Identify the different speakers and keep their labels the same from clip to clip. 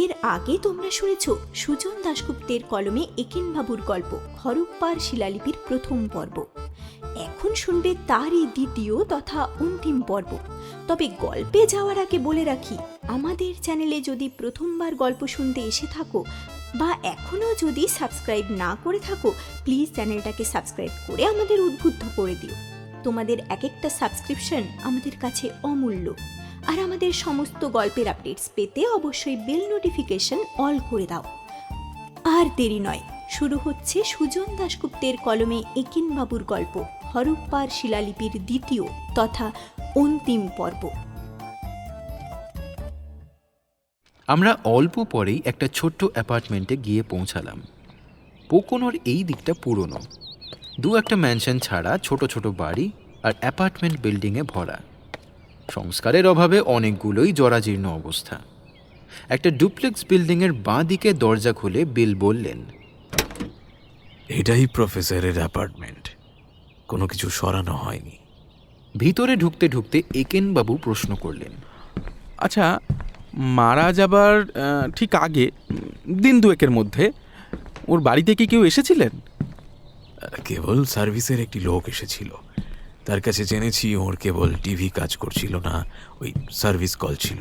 Speaker 1: এর আগে তোমরা শুনেছ সুজন দাশগুপ্তের কলমে একেনবাবুর গল্প হরপ্পার শিলালিপির প্রথম পর্ব। এখন শুনবে তারই দ্বিতীয় তথা অন্তিম পর্ব। তবে গল্পে যাওয়ার আগে বলে রাখি, আমাদের চ্যানেলে যদি প্রথমবার গল্প শুনতে এসে থাকো বা এখনও যদি সাবস্ক্রাইব না করে থাকো, প্লিজ চ্যানেলটাকে সাবস্ক্রাইব করে আমাদের উদ্বুদ্ধ করে দিও। তোমাদের এক একটা সাবস্ক্রিপশন আমাদের কাছে অমূল্য। আর আমাদের সমস্ত গল্পের আপডেটস পেতে অবশ্যই বেল নোটিফিকেশন অল করে দাও। আর দেরি নয়, শুরু হচ্ছে সুজন দাশগুপ্তের কলমে একেনবাবুর গল্প হরপ্পার শিলালিপির দ্বিতীয় তথা অন্তিম পর্ব।
Speaker 2: আমরা অল্প পরেই একটা ছোট্ট অ্যাপার্টমেন্টে গিয়ে পৌঁছালাম। পোকোনোর এই দিকটা পুরনো, দু একটা ম্যানশন ছাড়া ছোট ছোট বাড়ি আর অ্যাপার্টমেন্ট বিল্ডিংয়ে ভরা। সংস্কারের অভাবে অনেকগুলোই জরাজীর্ণ অবস্থা। একটা ডুপ্লেক্স বিল্ডিংয়ের বাঁ দিকে দরজা খুলে বিল বললেন,
Speaker 3: এটাই প্রফেসরের অ্যাপার্টমেন্ট, কোনো কিছু সরানো হয়নি।
Speaker 2: ভিতরে ঢুকতে ঢুকতে একেনবাবু প্রশ্ন করলেন,
Speaker 4: আচ্ছা, মারা যাবার ঠিক আগে দিন দুয়েকের মধ্যে ওর বাড়িতে কি কেউ এসেছিলেন?
Speaker 3: কেবল সার্ভিসের একটি লোক এসেছিল। তার কাছে জেনেছি ওর কেবল টিভি কাজ করছিল না, ওই সার্ভিস কল ছিল।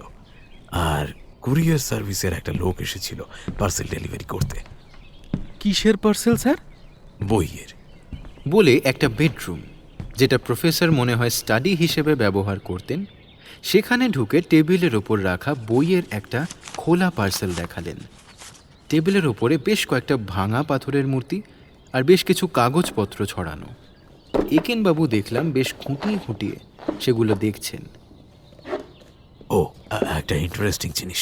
Speaker 3: আর কুরিয়ার সার্ভিসের একটা লোক এসেছিল পার্সেল ডেলিভারি করতে।
Speaker 4: কিসের পার্সেল স্যার?
Speaker 3: বইয়ের।
Speaker 2: বলে একটা বেডরুম, যেটা প্রফেসর মনে হয় স্টাডি হিসেবে ব্যবহার করতেন, সেখানে ঢুকে টেবিলের ওপর রাখা বইয়ের একটা খোলা পার্সেল দেখালেন। টেবিলের ওপরে বেশ কয়েকটা ভাঙা পাথরের মূর্তি আর বেশ কিছু কাগজপত্র ছড়ানো। একেনবাবু দেখলাম বেশ খুঁটিয়ে খুঁটিয়ে সেগুলো দেখছেন।
Speaker 3: ও, একটা ইন্টারেস্টিং জিনিস,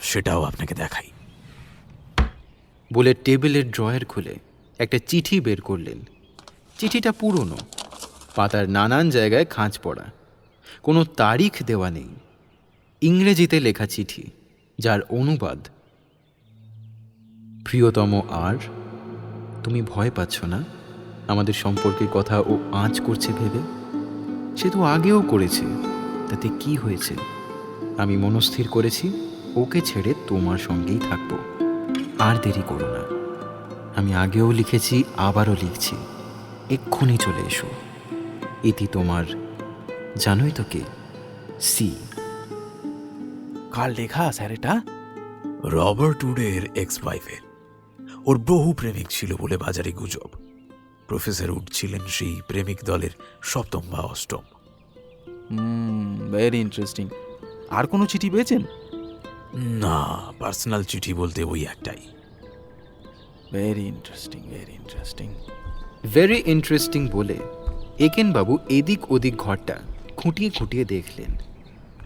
Speaker 3: সেটাও আপনাকে দেখাই।
Speaker 2: বলে টেবিলের ড্রয়ার খুলে একটা চিঠি বের করলেন। চিঠিটা পুরনো, পাতার নানান জায়গায় খাঁজ পড়া, কোনো তারিখ দেওয়া নেই। ইংরেজিতে লেখা চিঠি, যার অনুবাদ, প্রিয়তম আর, তুমি ভয় পাচ্ছ না আমাদের সম্পর্কের কথা ও আঁচ করছে ভেবে? সে তো আগেও করেছে, তাতে কি হয়েছে? আমি মনস্থির করেছি ওকে ছেড়ে তোমার সঙ্গেই থাকবো। আর দেরি করো না, আমি আগেও লিখেছি, আবারও লিখছি, এক্ষুনি চলে এসো। ইতি তোমার, জানোই তো কে, সি।
Speaker 4: কার লেখা স্যার এটা?
Speaker 3: রবার্ট উডের এক্স ওয়াইফের। ওর বহু প্রেমিক ছিল বলে বাজারে গুজব। প্রফেসর উড ছিলেন সেই প্রেমিক দলের সপ্তম বা অষ্টম।
Speaker 4: Very interesting. আর কোনো চিঠি পেয়েছেন?
Speaker 3: না, পার্সোনাল চিঠি বলতে ওই একটাই।
Speaker 4: Very interesting, very interesting.
Speaker 2: Very interesting বলে একেনবাবু এদিক ওদিক ঘরটা খুঁটিয়ে খুঁটিয়ে দেখলেন।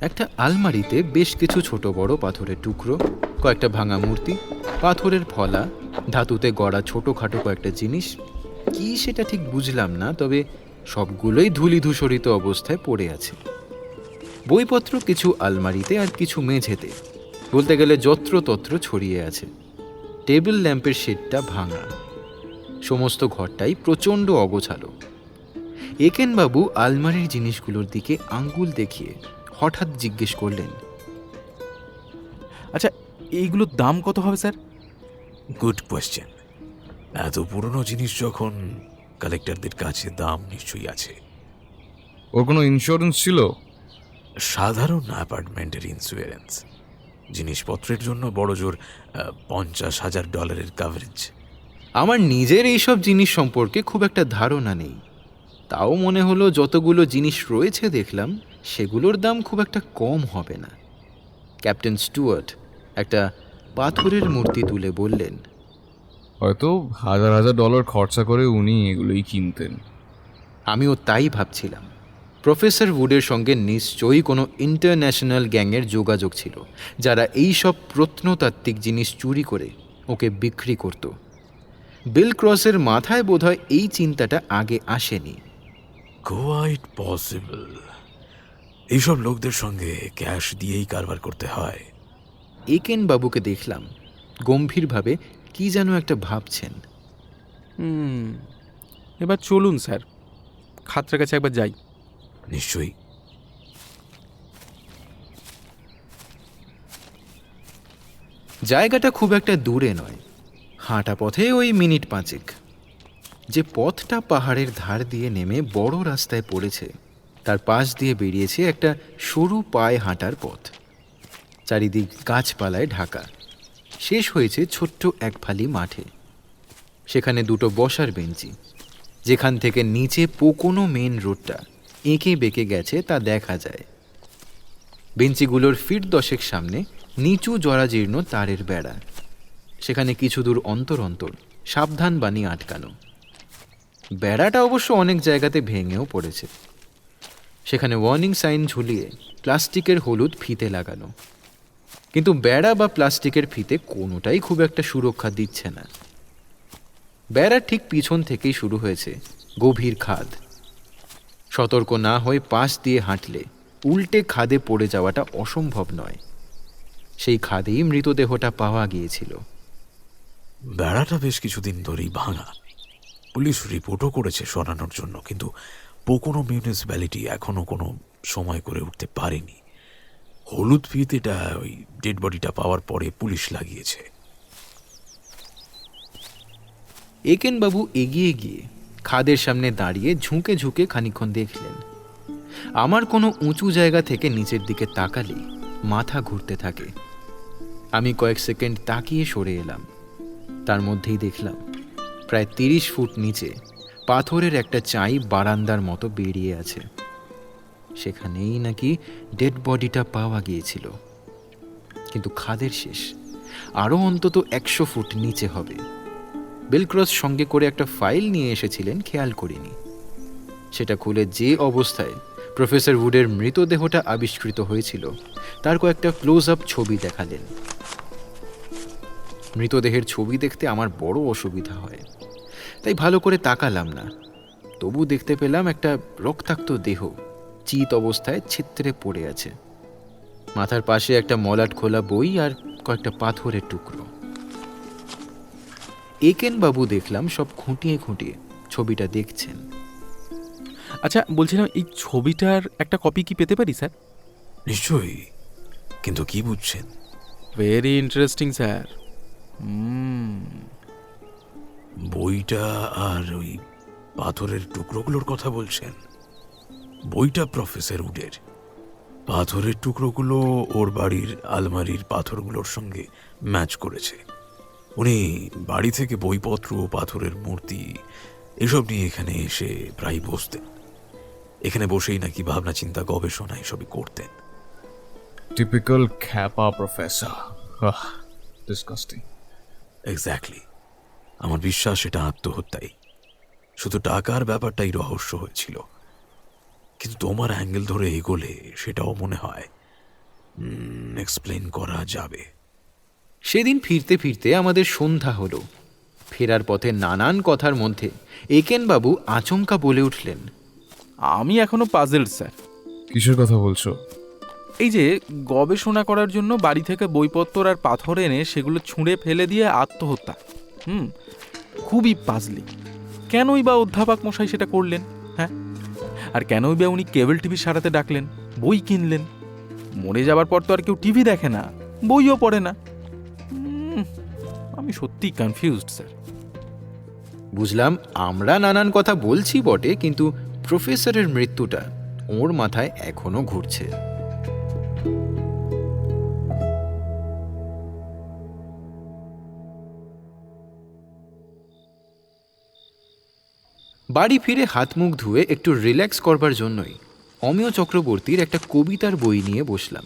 Speaker 2: একটা আলমারিতে বেশ কিছু ছোট বড় পাথরের টুকরো, কয়েকটা ভাঙা মূর্তি, পাথরের ফলা, ধাতুতে গড়া ছোটোখাটো কয়েকটা জিনিস। কি সেটা ঠিক বুঝলাম না, তবে সবগুলোই ধূলিধূসরিত অবস্থায় পড়ে আছে। বইপত্র কিছু আলমারিতে আর কিছু মেঝেতে, বলতে গেলে যত্রতত্র ছড়িয়ে আছে। টেবিল ল্যাম্পের শেডটা ভাঙা। সমস্ত ঘরটাই প্রচণ্ড অগোছালো। একেনবাবু আলমারির জিনিসগুলোর দিকে আঙ্গুল দেখিয়ে হঠাৎ জিজ্ঞেস করলেন,
Speaker 4: আচ্ছা, এইগুলোর দাম কত হবে স্যার?
Speaker 3: Good question. এত পুরনো জিনিস যখন, কালেক্টরদের কাছে দাম নিশ্চয়ই আছে।
Speaker 5: ওর কোনো ইন্স্যুরেন্স ছিল?
Speaker 3: সাধারণ অ্যাপার্টমেন্টের ইন্স্যুরেন্স। জিনিসপত্রের জন্য বড় জোর $50,000 কাভারেজ।
Speaker 2: আমার নিজের এইসব জিনিস সম্পর্কে খুব একটা ধারণা নেই, তাও মনে হলো যতগুলো জিনিস রয়েছে দেখলাম সেগুলোর দাম খুব একটা কম হবে না। ক্যাপ্টেন স্টুয়ার্ট একটা পাথরের মূর্তি তুলে বললেন,
Speaker 5: হয়তো $1,000 খরচা করে উনি এগুলোই কিনতেন।
Speaker 2: আমিও তাই ভাবছিলাম। প্রফেসর উডের সঙ্গে নিশ্চয়ই কোনো ইন্টারন্যাশনাল গ্যাংয়ের যোগাযোগ ছিল, যারা এই সব প্রত্নতাত্ত্বিক জিনিস চুরি করে ওকে বিক্রি করত। বিল ক্রসের মাথায় বোধহয় এই চিন্তাটা আগে আসেনি।
Speaker 3: Quite possible. এইসব লোকদের সঙ্গে ক্যাশ দিয়েই কারবার করতে হয়।
Speaker 2: একেনবাবুকে দেখলাম গম্ভীরভাবে কি যেন একটা ভাবছেন।
Speaker 4: এবার চলুন স্যার, খাতটার কাছে একবার যাই।
Speaker 3: নিশ্চয়ই।
Speaker 2: জায়গাটা খুব একটা দূরে নয়, হাঁটা পথে ওই মিনিট 5। যে পথটা পাহাড়ের ধার দিয়ে নেমে বড় রাস্তায় পড়েছে তার পাশ দিয়ে বেরিয়েছে একটা সরু পায়ে হাঁটার পথ। চারিদিক গাছপালায় ঢাকা। শেষ হয়েছে ছোট্ট এক ফালি মাঠে। সেখানে দুটো বসার বেঞ্চি, যেখান থেকে নিচে পোকোনো মেন রোডটা এঁকে বেঁকে গেছে তা দেখা যায়। বেঞ্চিগুলোর ফিট 10 সামনে নিচু জরাজীর্ণ তারের বেড়া। সেখানে কিছু দূর অন্তর অন্তর সাবধান বাণী আটকানো। বেড়াটা অবশ্য অনেক জায়গাতে ভেঙেও পড়েছে। সেখানে ওয়ার্নিং সাইন ঝুলিয়ে প্লাস্টিকের হলুদ ফিতে লাগানো, কিন্তু বেড়া বা প্লাস্টিকের ফিতে কোনোটাই খুব একটা সুরক্ষা দিচ্ছে না। বেড়ার ঠিক পিছন থেকেই শুরু হয়েছে গভীর খাদ। সতর্ক না হয়ে পাশ দিয়ে হাঁটলে উল্টে খাদে পড়ে যাওয়াটা অসম্ভব নয়। সেই খাদেই মৃতদেহটা পাওয়া গিয়েছিল।
Speaker 3: বেড়াটা বেশ কিছুদিন ধরেই ভাঙা। পুলিশ রিপোর্টও করেছে সরানোর জন্য, কিন্তু পোকোনো মিউনিসিপ্যালিটি এখনো কোনো সময় করে উঠতে পারেনি। হলুদ ফিতেটা ওই ডেড বডিটা পাওয়ার পরে পুলিশ লাগিয়েছে।
Speaker 2: একেনবাবু এগিয়ে গিয়ে খাদের সামনে দাঁড়িয়ে ঝুঁকে ঝুঁকে খানিকক্ষণ দেখলেন। আমার কোনো উঁচু জায়গা থেকে নিচের দিকে তাকালেই মাথা ঘুরতে থাকে। আমি কয়েক সেকেন্ড তাকিয়ে সরে এলাম। তার মধ্যেই দেখলাম প্রায় 30 ফুট নিচে পাথরের একটা চাই বারান্দার মতো বেরিয়ে আছে। সেখানেই নাকি ডেড বডিটা পাওয়া গিয়েছিল। কিন্তু খাদের শেষ আরও অন্তত 100 ফুট নিচে হবে। বেলক্রস সঙ্গে করে একটা ফাইল নিয়ে এসেছিলেন, খেয়াল করিনি। সেটা খুলে যে অবস্থায় প্রফেসর উডের মৃতদেহটা আবিষ্কৃত হয়েছিল তার কয়েকটা ক্লোজ আপ ছবি দেখালেন। মৃতদেহের ছবি দেখতে আমার বড় অসুবিধা হয়, তাই ভালো করে তাকালাম না। তবু দেখতে পেলাম একটা রক্তাক্ত দেহ চিত অবস্থায় ছিত্রে পড়ে আছে। মাথার পাশে একটা মলাট খোলা বই আর কয়েকটা পাথরের টুকরো। একেনবাবু দেখলাম সব খুঁটিয়ে খুঁটিয়ে ছবিটা দেখছেন।
Speaker 4: আচ্ছা, বলছিলাম এই ছবিটার একটা কপি কি পেতে পারি স্যার?
Speaker 3: নিশ্চয়ই, কিন্তু কি বুঝছেন?
Speaker 4: Very interesting sir.
Speaker 3: বইটা আর ওই পাথরের টুকরোগুলোর কথা বলছেন? বইটা প্রফেসর উডের, পাথরের টুকরোগুলো ওর বাড়ির আলমারির পাথরগুলোর সঙ্গে ম্যাচ করেছে। উনি বাড়ি থেকে বইপত্র, পাথরের মূর্তি এসব নিয়ে এখানে এসে প্রায় বসতেন। এখানে বসেই নাকি ভাবনা চিন্তা গবেষণা এসবই করতেন।
Speaker 5: টিপিক্যাল খ্যাপা প্রফেসর। ডিসকাস্টিং।
Speaker 3: এক্স্যাক্টলি। আমার বিশ্বাস এটা আত্মহত্যাই। শুধু টাকার ব্যাপারটাই রহস্য হয়েছিল, কিন্তু তোমার অ্যাঙ্গেল ধরে এগোলে সেটাও মনে হয় এক্সপ্লেন করা যাবে।
Speaker 2: সেদিন ফিরতে ফিরতে আমাদের সন্ধ্যা হলো। ফেরার পথে নানান কথার মধ্যে একেনবাবু আচমকা বলে উঠলেন,
Speaker 4: আমি এখনো পাজেলড স্যার।
Speaker 5: কিসের কথা বলছো?
Speaker 4: এই যে গবেষণা করার জন্য বাড়ি থেকে বইপত্র আর পাথর এনে সেগুলো ছুঁড়ে ফেলে দিয়ে আত্মহত্যা। খুবই পাজলি। কেনই বা অধ্যাপক মশাই সেটা করলেন? হ্যাঁ, আর কেনই বা উনি কেবল টিভি সারাতে ডাকলেন, বই কিনলেন? মরে যাবার পর তো আর কেউ টিভি দেখে না, বইও পড়ে না। আমি সত্যিই কনফিউজড স্যার।
Speaker 2: বুঝলাম আমরা নানান কথা বলছি বটে, কিন্তু প্রফেসরের মৃত্যুটা ওর মাথায় এখনো ঘুরছে। বাড়ি ফিরে হাত মুখ ধুয়ে একটু রিল্যাক্স করবার জন্যই অমিয় চক্রবর্তীর একটা কবিতার বই নিয়ে বসলাম।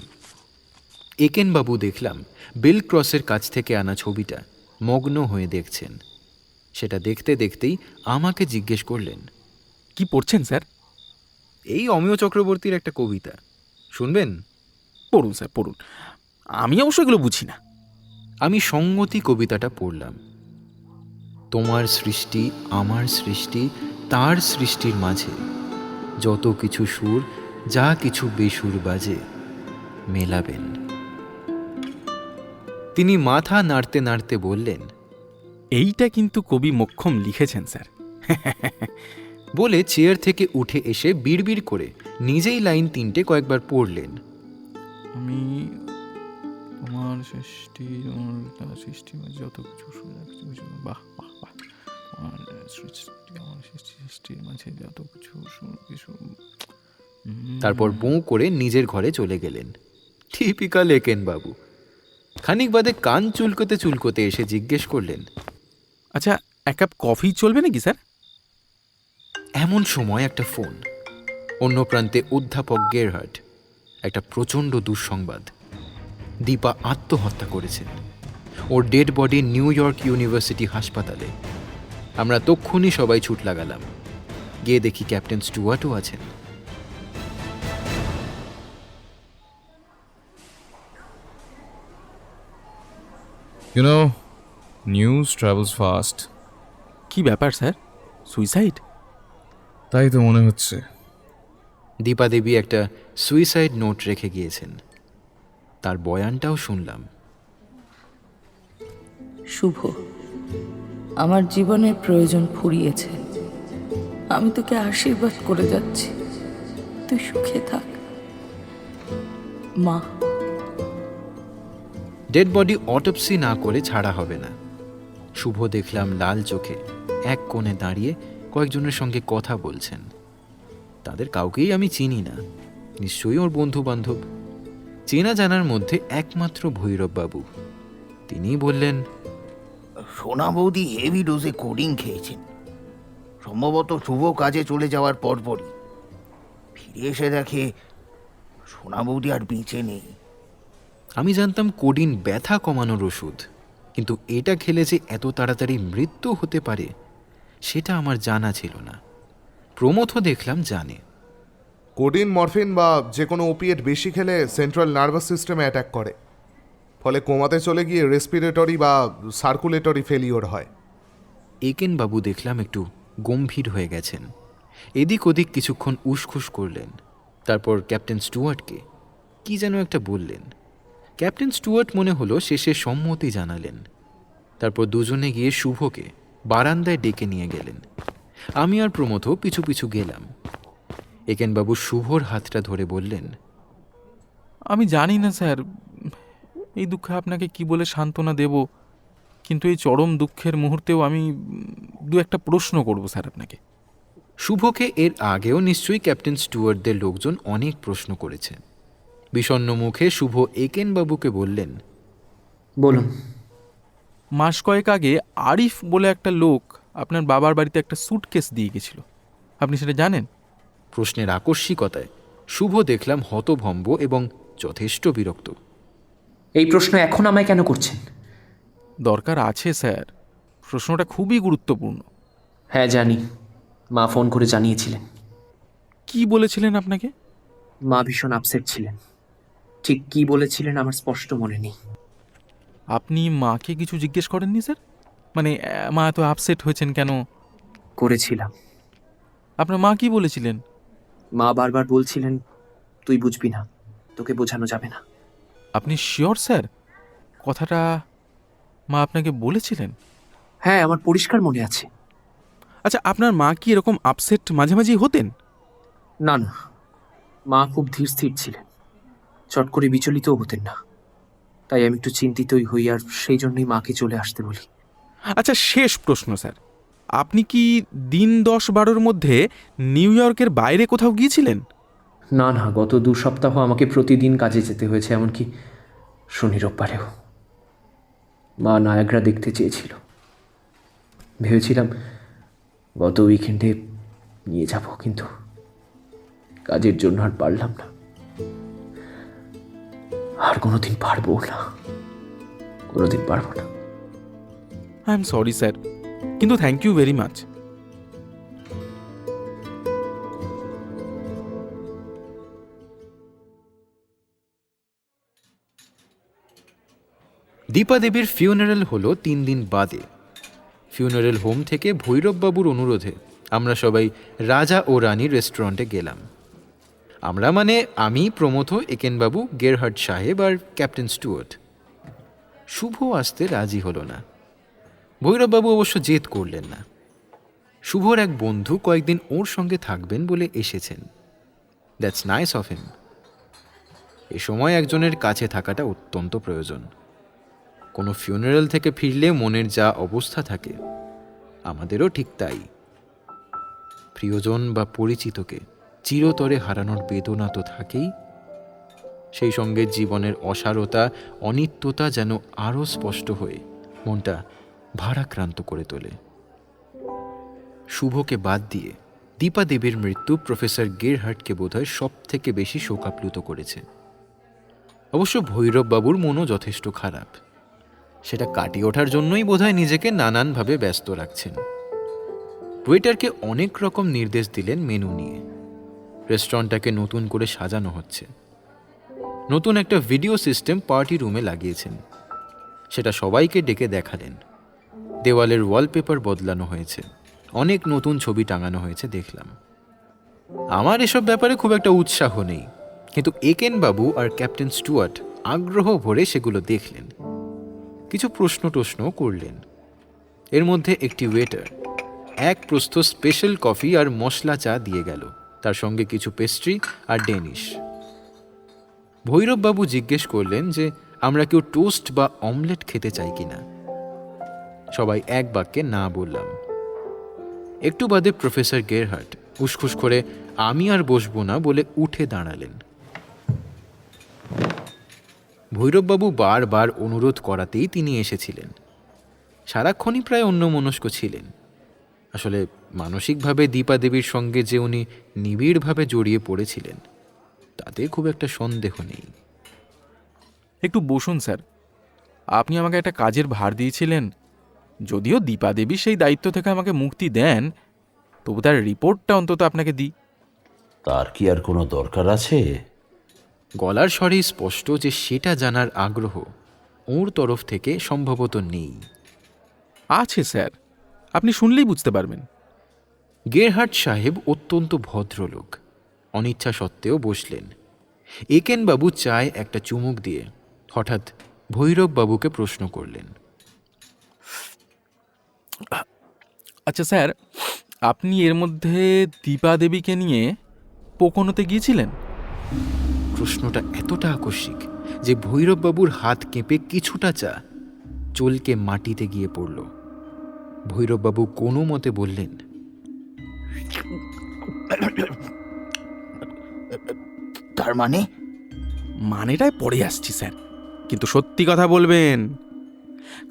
Speaker 2: একেনবাবু দেখলাম বেলক্রসের কাছ থেকে আনা ছবিটা মগ্ন হয়ে দেখছেন। সেটা দেখতে দেখতেই আমাকে জিজ্ঞেস করলেন,
Speaker 4: কি পড়ছেন স্যার?
Speaker 2: এই অমিয় চক্রবর্তীর একটা কবিতা, শুনবেন?
Speaker 4: পড়ুন স্যার, পড়ুন। আমি অবশ্য এগুলো বুঝি না।
Speaker 2: আমি সঙ্গতি কবিতাটা পড়লাম। তোমার সৃষ্টি আমার সৃষ্টি, তার সৃষ্টির মাঝে যত কিছু সুর, যা কিছু বেসুর বাজে, মেলাবেন। তিনি মাথা নাড়তে নাড়তে বললেন,
Speaker 4: এইটা কিন্তু কবি মোক্ষম লিখেছেন স্যার।
Speaker 2: বলে চেয়ার থেকে উঠে এসে বিড়বিড় করে নিজেই লাইন 3টে কয়েকবার পড়লেন।
Speaker 4: আমি তোমার সৃষ্টি সৃষ্টি যত কিছু বাহ বাহ বাহ সৃষ্টির মাঝে যত কিছু
Speaker 2: তারপর বোঁ করে নিজের ঘরে চলে গেলেন। টিপিক্যাল একেন বাবু। খানিক বাদে কান চুলকোতে চুলকোতে এসে জিজ্ঞেস করলেন,
Speaker 4: আচ্ছা, এক কাপ কফি চলবে নাকি স্যার?
Speaker 2: এমন সময় একটা ফোন। অন্য প্রান্তে অধ্যাপক গেরহার্ড। একটা প্রচণ্ড দুঃসংবাদ। দীপা আত্মহত্যা করেছেন। ওর dead body New York University হাসপাতালে। আমরা তক্ষুনি সবাই ছুট লাগালাম। গিয়ে দেখি ক্যাপ্টেন স্টুয়ার্টও আছেন।
Speaker 5: You know, news travels fast.
Speaker 4: কি ব্যাপার স্যার, সুইসাইড?
Speaker 5: তাই তো মনে হচ্ছে।
Speaker 2: দীপা দেবী একটা সুইসাইড নোট রেখে গিয়েছেন। তার বয়ানটাও শুনলাম।
Speaker 6: শুভ, আমার জীবনের প্রয়োজন ফুরিয়েছে। আমি তোকে আশীর্বাদ করে যাচ্ছি, তুই সুখে থাক। মা।
Speaker 2: ডেড বডি অটোপসি না করে ছাড়া হবে না। শুভ দেখলাম লাল চোখে এক কোণে দাঁড়িয়ে কয়েকজনের সঙ্গে কথা বলছেন। তাদের কাউকেই আমি চিনি না, নিশ্চয়ই ওর বন্ধু বান্ধব। চেনা জানার মধ্যে একমাত্র ভৈরববাবু। তিনি বললেন,
Speaker 7: সোনা বৌদি হেভি ডোজে কোডিং খেয়েছেন, সম্ভবত শুভ কাজে চলে যাওয়ার পরপরই। ফিরে এসে দেখে সোনা বৌদি আর বেঁচে নেই।
Speaker 2: আমি জানতাম কোডিন ব্যথা কমানোর ওষুধ, কিন্তু এটা খেলে যে এত তাড়াতাড়ি মৃত্যু হতে পারে সেটা আমার জানা ছিল না। প্রমথও দেখলাম জানে।
Speaker 8: কোডিন, মরফিন বা যে কোনো ওপিয়েট বেশি খেলে সেন্ট্রাল নার্ভাস সিস্টেমে অ্যাটাক করে, ফলে কোমাতে চলে গিয়ে রেসপিরেটরি বা সার্কুলেটরি ফেলিওর হয়।
Speaker 2: একেন বাবু দেখলাম একটু গম্ভীর হয়ে গেছেন। এদিক ওদিক কিছুক্ষণ উসখুস করলেন। তারপর ক্যাপ্টেন স্টুয়ার্টকে কি যেন একটা বললেন। ক্যাপ্টেন স্টুয়ার্ট মনে হলো শেষে সম্মতি জানালেন। তারপর দুজনে গিয়ে শুভকে বারান্দায় ডেকে নিয়ে গেলেন। আমি আর প্রমথ পিছু পিছু গেলাম। একেনবাবু শুভর হাতটা ধরে বললেন,
Speaker 4: আমি জানি না স্যার এই দুঃখে আপনাকে কি বলে সান্ত্বনা দেব, কিন্তু এই চরম দুঃখের মুহূর্তেও আমি দু একটা প্রশ্ন করব স্যার আপনাকে।
Speaker 2: শুভকে এর আগেও নিশ্চয়ই ক্যাপ্টেন স্টুয়ার্টদের লোকজন অনেক প্রশ্ন করেছে। বিষণ্ণ মুখে শুভ একেনবাবুকে বললেন,
Speaker 9: বলুন।
Speaker 4: মাস কয়েক আগে আরিফ বলে একটা লোক আপনার বাবার বাড়িতে একটা স্যুটকেস দিয়ে গেছিল, আপনি সেটা জানেন?
Speaker 2: প্রশ্নের আকস্মিকতায় শুভ দেখলাম হতভম্ব এবং যথেষ্ট বিরক্ত।
Speaker 9: এই প্রশ্ন এখন আমায় কেন করছেন?
Speaker 4: দরকার আছে স্যার, প্রশ্নটা খুবই গুরুত্বপূর্ণ।
Speaker 9: হ্যাঁ জানি, মা ফোন করে জানিয়েছিলেন।
Speaker 4: কি বলেছিলেন আপনাকে?
Speaker 9: মা ভীষণ আপসেট ছিলেন, ঠিক কি বলেছিলেন আমার স্পষ্ট মনে নেই।
Speaker 4: আপনি মাকে কিছু জিজ্ঞেস করেননি স্যার? মানে মা এত আপসেট হয়েছেন কেন?
Speaker 9: করেছিলাম।
Speaker 4: আপনার মা কি বলেছিলেন?
Speaker 9: মা বারবার বলছিলেন, তুই বুঝবি না, তোকে বোঝানো যাবে না।
Speaker 4: আপনি শিওর স্যার কথাটা মা আপনাকে বলেছিলেন?
Speaker 9: হ্যাঁ, আমার পরিষ্কার মনে আছে।
Speaker 4: আচ্ছা, আপনার মা কি এরকম আপসেট মাঝে মাঝেই হতেন?
Speaker 9: না না, মা খুব ধীর স্থির ছিলেন, চট করে বিচলিতও হতেন না। তাই আমি একটু চিন্তিতই হই, আর সেই জন্যই মাকে চলে আসতে বলি।
Speaker 4: আচ্ছা, শেষ প্রশ্ন স্যার, আপনি কি দিন 10-12-র মধ্যে নিউ ইয়র্কের বাইরে কোথাও গিয়েছিলেন?
Speaker 9: না না, গত 2 সপ্তাহ আমাকে প্রতিদিন কাজে যেতে হয়েছে, এমনকি শনি রোববারেও। মা নায়াগ্রা দেখতে চেয়েছিল, ভেবেছিলাম গত উইকেন্ডে নিয়ে যাব, কিন্তু কাজের জন্য আর পারলাম না। আর কোনোদিন পারবো না, কোনোদিন পারবো না।
Speaker 4: আই এম সরি স্যার, কিন্তু thank you very much.
Speaker 2: Dipa দেবীর ফিউনারেল হলো 3 দিন বাদে। ফিউনারেল হোম থেকে ভৈরববাবুর অনুরোধে আমরা সবাই রাজা ও রানী রেস্টুরেন্টে গেলাম। আমরা মানে আমি, প্রমথ, একেনবাবু, গেরহার্ড সাহেব আর ক্যাপ্টেন স্টুয়ার্ট। শুভ আসতে রাজি হলো না। ভৈরববাবু অবশ্য জেদ করলেন না। শুভর এক বন্ধু কয়েকদিন ওর সঙ্গে থাকবেন বলে এসেছেন। That's nice of him. এ সময় একজনের কাছে থাকাটা অত্যন্ত প্রয়োজন। কোনো ফিউনারাল থেকে ফিরলে মনের যা অবস্থা থাকে আমাদেরও ঠিক তাই। প্রিয়জন বা পরিচিতকে চিরতরে হারানোর বেদনা তো থাকেই, সেই সঙ্গে জীবনের অসারতা, অনিত্যতা যেন আরও স্পষ্ট হয়ে মনটা ভারাক্রান্ত করে তোলে। শুভকে বাদ দিয়ে দীপা দেবীর মৃত্যু প্রফেসর গেরহার্টকে বোধহয় সব থেকে বেশি শোকাপ্লুত করেছে। অবশ্য ভৈরববাবুর মনও যথেষ্ট খারাপ, সেটা কাটিয়ে ওঠার জন্যই বোধহয় নিজেকে নানানভাবে ব্যস্ত রাখছেন। ওয়েটারকে অনেক রকম নির্দেশ দিলেন মেনু নিয়ে। রেস্টুরেন্টটাকে নতুন করে সাজানো হচ্ছে। নতুন একটা ভিডিও সিস্টেম পার্টি রুমে লাগিয়েছেন, সেটা সবাইকে ডেকে দেখালেন। দেওয়ালের ওয়ালপেপার বদলানো হয়েছে, অনেক নতুন ছবি টাঙানো হয়েছে দেখলাম। আমার এসব ব্যাপারে খুব একটা উৎসাহ নেই, কিন্তু একেনবাবু আর ক্যাপ্টেন স্টুয়ার্ট আগ্রহ ভরে সেগুলো দেখলেন, কিছু প্রশ্ন করলেন। এর মধ্যে একটি ওয়েটার এক প্রস্থ স্পেশাল কফি আর মশলা চা দিয়ে গেল, তার সঙ্গে কিছু পেস্ট্রি আর ডেনিশ। ভৈরববাবু জিজ্ঞেস করলেন যে আমরা কেউ টোস্ট বা অমলেট খেতে চাই কিনা। সবাই এক বাক্যে না বললাম। একটু বাদে প্রফেসর গেরহার্ট উসখুস করে আমি আর বসবো না বলে উঠে দাঁড়ালেন। ভৈরববাবু বারবার অনুরোধ করাতেই তিনি এসেছিলেন। সারাক্ষণই প্রায় অন্যমনস্ক ছিলেন। আসলে মানসিকভাবে দীপা দেবীর সঙ্গে যে উনি নিবিড়ভাবে জড়িয়ে পড়েছিলেন তাতে খুব একটা সন্দেহ নেই।
Speaker 4: একটু বসুন স্যার, আপনি আমাকে একটা কাজের ভার দিয়েছিলেন। যদিও দীপা দেবী সেই দায়িত্ব থেকে আমাকে মুক্তি দেন, তবু তার রিপোর্টটা অন্তত আপনাকে দিই।
Speaker 10: তার কি আর কোনো দরকার আছে?
Speaker 2: গলার স্বরেই স্পষ্ট যে সেটা জানার আগ্রহ ওর তরফ থেকে সম্ভবত নেই।
Speaker 4: আছে স্যার, আপনি শুনলেই বুঝতে পারবেন।
Speaker 2: গেরহার্ট সাহেব অত্যন্ত ভদ্রলোক, অনিচ্ছা সত্ত্বেও বসলেন। একেনবাবু চায় একটা চুমুক দিয়ে হঠাৎ ভৈরববাবুকে প্রশ্ন করলেন,
Speaker 4: আচ্ছা স্যার, আপনি এর মধ্যে দীপা দেবীকে নিয়ে পোকোনোতে গিয়েছিলেন?
Speaker 2: প্রশ্নটা এতটা আকস্মিক যে ভৈরববাবুর হাত কেঁপে কিছুটা চা চলকে মাটিতে গিয়ে পড়ল। ভৈরববাবু কোনো মতে বললেন,
Speaker 7: তার মানে?
Speaker 4: মানেটায় পড়ে আসছি স্যার, কিন্তু সত্যি কথা বলবেন,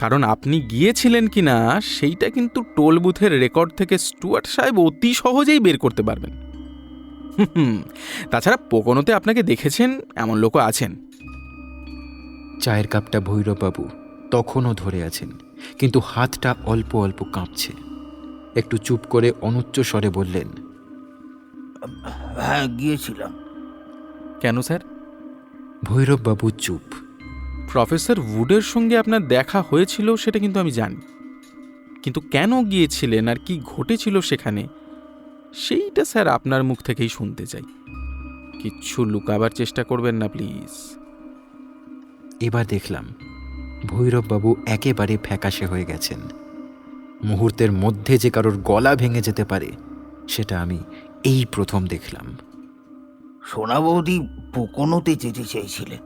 Speaker 4: কারণ আপনি গিয়েছিলেন কিনা সেইটা কিন্তু টোল বুথের রেকর্ড থেকে স্টুয়ার্ট সাহেব অতি সহজেই বের করতে পারবেন। তাছাড়া পোকোনোতে আপনাকে দেখেছেন এমন লোকও আছেন।
Speaker 2: চায়ের কাপটা ভৈরববাবু তখনও ধরে আছেন, কিন্তু হাতটা অল্প অল্প কাঁপছে। একটু চুপ করে অনুচ্চ স্বরে বললেন,
Speaker 7: হ্যাঁ, গিয়েছিলাম।
Speaker 4: কেন স্যার?
Speaker 2: ভৈরববাবু চুপ।
Speaker 4: প্রফেসর উডের সঙ্গে আপনার দেখা হয়েছিল সেটা কিন্তু আমি জানি, কিন্তু কেন গিয়েছিলেন আর কি ঘটেছিল সেখানে সেইটা স্যার আপনার মুখ থেকেই শুনতে চাই। কিচ্ছু লুকাবার চেষ্টা করবেন না প্লিজ।
Speaker 2: এবার দেখলাম ভৈরববাবু একেবারে ফ্যাকাশে হয়ে গেছেন। মুহূর্তের মধ্যে যে কারোর গলা ভেঙে যেতে পারে সেটা আমি এই প্রথম দেখলাম।
Speaker 7: সোনা বৌদি পোকোনোতে যেতে চাইছিলেন।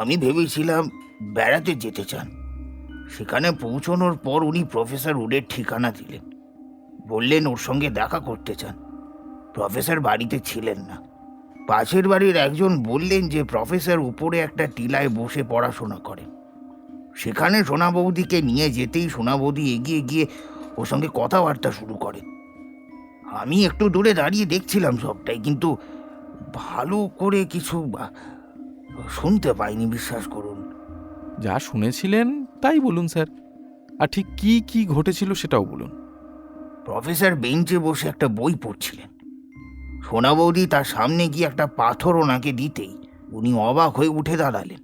Speaker 7: আমি ভেবেছিলাম বেড়াতে যেতে চান। সেখানে পৌঁছানোর পর উনি প্রফেসর উডের ঠিকানা দিলেন, বললেন ওর সঙ্গে দেখা করতে চান। প্রফেসর বাড়িতে ছিলেন না। পাশের বাড়ির একজন বললেন যে প্রফেসর উপরে একটা টিলায় বসে পড়াশোনা করেন। সেখানে সোনা বৌদিকে নিয়ে যেতেই সোনা বৌদি এগিয়ে গিয়ে ওর সঙ্গে কথাবার্তা শুরু করেন। আমি একটু দূরে দাঁড়িয়ে দেখছিলাম সবটাই, কিন্তু ভালো করে কিছু শুনতে পাইনি, বিশ্বাস করুন।
Speaker 4: যা শুনেছিলেন তাই বলুন স্যার, আর ঠিক কি কি ঘটেছিল সেটাও বলুন।
Speaker 7: প্রফেসর বেঞ্চে বসে একটা বই পড়ছিলেন। সোনা বৌদি তার সামনে গিয়ে একটা পাথর ওনাকে দিতেই উনি অবাক হয়ে উঠে দাঁড়ালেন।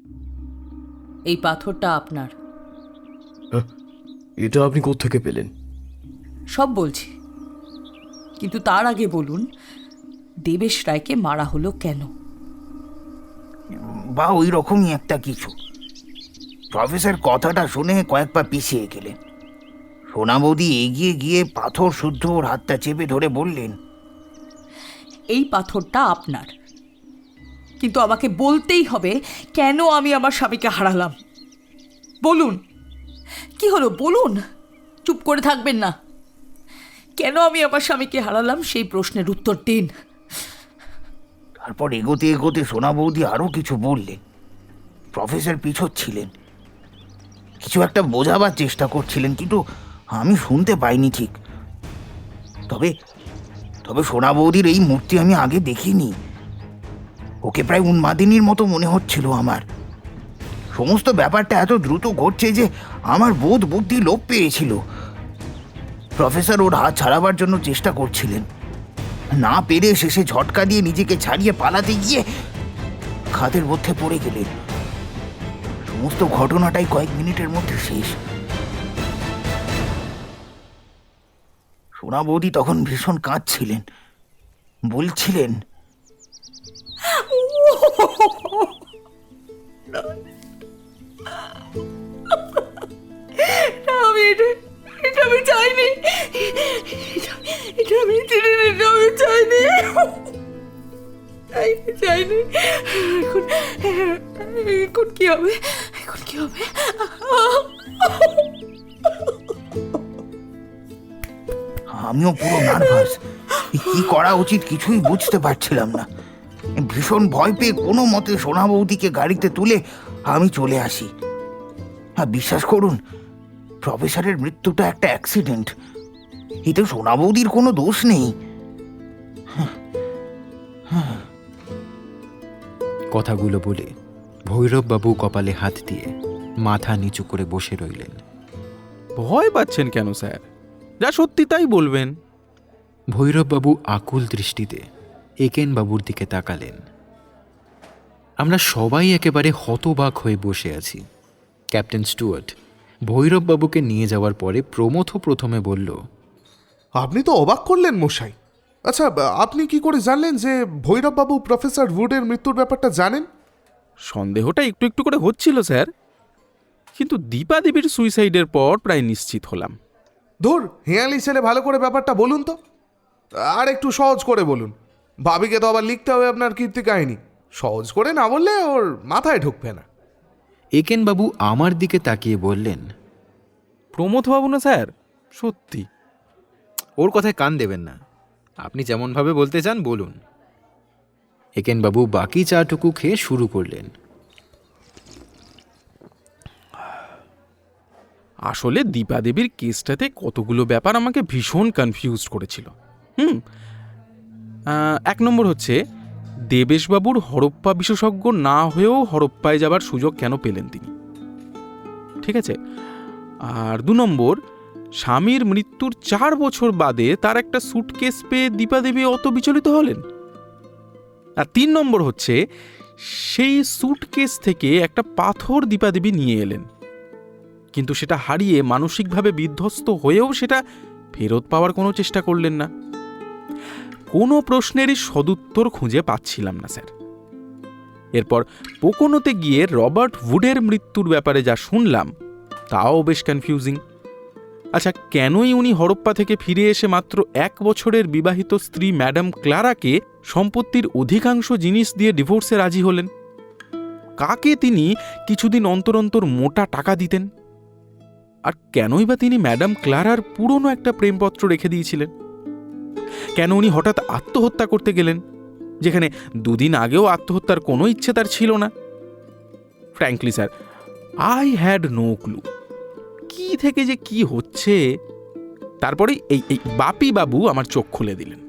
Speaker 6: এই পাথরটা আপনার।
Speaker 10: এটা আপনি কোত্থেকে পেলেন?
Speaker 6: সব বলছি, কিন্তু তার আগে বলুন দেবেশ রায়কে মারা হলো কেন?
Speaker 7: বা ওই রকমই একটা কিছু। প্রফেসর কথাটা শুনে কয়েক পা পিছিয়ে গেলেন। সোনা বৌদি এগিয়ে গিয়ে পাথর শুদ্ধ ওর হাতটা চেপে ধরে বললেন,
Speaker 6: এই পাথরটা আপনার, কিন্তু আমাকে বলতেই হবে কেন আমি আমার স্বামীকে হারালাম। বলুন, কি হলো বলুন, চুপ করে থাকবেন না। কেন আমি আমার স্বামীকে হারালাম সেই প্রশ্নের উত্তর দিন।
Speaker 7: তারপর এগোতে এগোতে সোনা বৌদি আরও কিছু বললেন। প্রফেসর পিছোচ্ছিলেন, কিছু একটা বোঝাবার চেষ্টা করছিলেন, কিন্তু আমি শুনতে পাইনি ঠিক। তবে তবে সোনা বৌদির এই মূর্তি আমি আগে দেখিনি। ওকে প্রায় উন্মাদিনীর মতো মনে হচ্ছিল আমার। সমস্ত ব্যাপারটা এত দ্রুত ঘটছে যে আমার বোধ বুদ্ধি লোপ পেয়েছিল। প্রফেসর ওর হাত ছাড়াবার জন্য চেষ্টা করছিলেন, না পেরে শেষে ঝটকা দিয়ে নিজেকে ছাড়িয়ে পালাতে গিয়ে খাদের মধ্যে পড়ে গেলেন। সমস্ত ঘটনাটাই কয়েক মিনিটের মধ্যে শেষ। সোনা বৌদি তখন ভীষণ কাঁদছিলেন, বলছিলেন,
Speaker 6: এটা আমি চাইনি, এটা আমি চাইনি, চাইনি। এখন কি হবে, এখন কি হবে?
Speaker 7: আমিও পুরো নার্ভাস। কি করা উচিত কিছুই বুঝতে পারছিলাম না। ভীষণ ভয় পেয়ে কোনো মতে সোনা বৌদিকে গাড়িতে তুলে আমি চলে আসি। বিশ্বাস করুন, প্রফেসরের মৃত্যুটা একটা অ্যাক্সিডেন্ট। এতে সোনা বৌদির কোনো দোষ নেই।
Speaker 2: কথাগুলো বলে ভৈরববাবু কপালে হাত দিয়ে মাথা নিচু করে বসে রইলেন।
Speaker 4: ভয় পাচ্ছেন কেন স্যার? যা সত্যি তাই বলবেন।
Speaker 2: ভৈরববাবু আকুল দৃষ্টিতে একেনবাবুর দিকে তাকালেন। আমরা সবাই একেবারে হতবাক হয়ে বসে আছি। ক্যাপ্টেন স্টুয়ার্ট ভৈরববাবুকে নিয়ে যাওয়ার পরে প্রমথ প্রথমে বলল,
Speaker 8: আপনি তো অবাক করলেন মশাই। আচ্ছা, আপনি কি করে জানলেন যে ভৈরববাবু প্রফেসর উডের মৃত্যুর ব্যাপারটা জানেন?
Speaker 4: সন্দেহটা একটু একটু করে হচ্ছিল স্যার, কিন্তু দীপা দেবীর সুইসাইডের পর প্রায় নিশ্চিত হলাম।
Speaker 8: ধুর, হেয়ালি ছেলে, ভালো করে ব্যাপারটা বলুন তো, আর একটু সহজ করে বলুন। ভাবিকে তো আবার লিখতে হবে আপনার কীর্তি কাহিনী। সহজ করে না বললে ওর মাথায় ঢুকবে না।
Speaker 2: একেনবাবু আমার দিকে তাকিয়ে বললেন,
Speaker 4: প্রমথবাবু না স্যার, সত্যি।
Speaker 2: ওর কথায় কান দেবেন না, আপনি যেমনভাবে বলতে চান বলুন। একেনবাবু বাকি চাটুকু খেয়ে শুরু করলেন।
Speaker 4: আসলে দীপা দেবীর কেসটাতে কতগুলো ব্যাপার আমাকে ভীষণ কনফিউজ করেছিল। এক নম্বর হচ্ছে, দেবেশবাবুর হরপ্পা বিশেষজ্ঞ না হয়েও হরপ্পায় যাবার সুযোগ কেন পেলেন তিনি, ঠিক আছে? আর 2 নম্বর, স্বামীর মৃত্যুর 4 বছর বাদে তার একটা সুটকেস পেয়ে দীপা দেবী অত বিচলিত হলেন। আর 3 নম্বর হচ্ছে, সেই সুটকেস থেকে একটা পাথর দীপা দেবী নিয়ে এলেন, কিন্তু সেটা হারিয়ে মানসিকভাবে বিধ্বস্ত হয়েও সেটা ফেরত পাওয়ার কোনো চেষ্টা করলেন না। কোনো প্রশ্নেরই সদুত্তর খুঁজে পাচ্ছিলাম না স্যার। এরপর পোকোনোতে গিয়ে রবার্ট উডের মৃত্যুর ব্যাপারে যা শুনলাম তাও বেশ কনফিউজিং। আচ্ছা, কেনই উনি হরপ্পা থেকে ফিরে এসে মাত্র 1 বছরের বিবাহিত স্ত্রী ম্যাডাম ক্লারাকে সম্পত্তির অধিকাংশ জিনিস দিয়ে ডিভোর্সে রাজি হলেন? কাকে তিনি কিছুদিন অন্তর অন্তর মোটা টাকা দিতেন? আর কেনই বা তিনি ম্যাডাম ক্লারার পুরনো একটা প্রেমপত্র রেখে দিয়েছিলেন? কেন উনি হঠাৎ আত্মহত্যা করতে গেলেন, যেখানে 2 দিন আগেও আত্মহত্যার কোনো ইচ্ছে তার ছিল না? Frankly sir, I had no clue. কি থেকে যে কি হচ্ছে। তারপরে এই বাপি বাবু আমার চোখ খুলে দিলেন।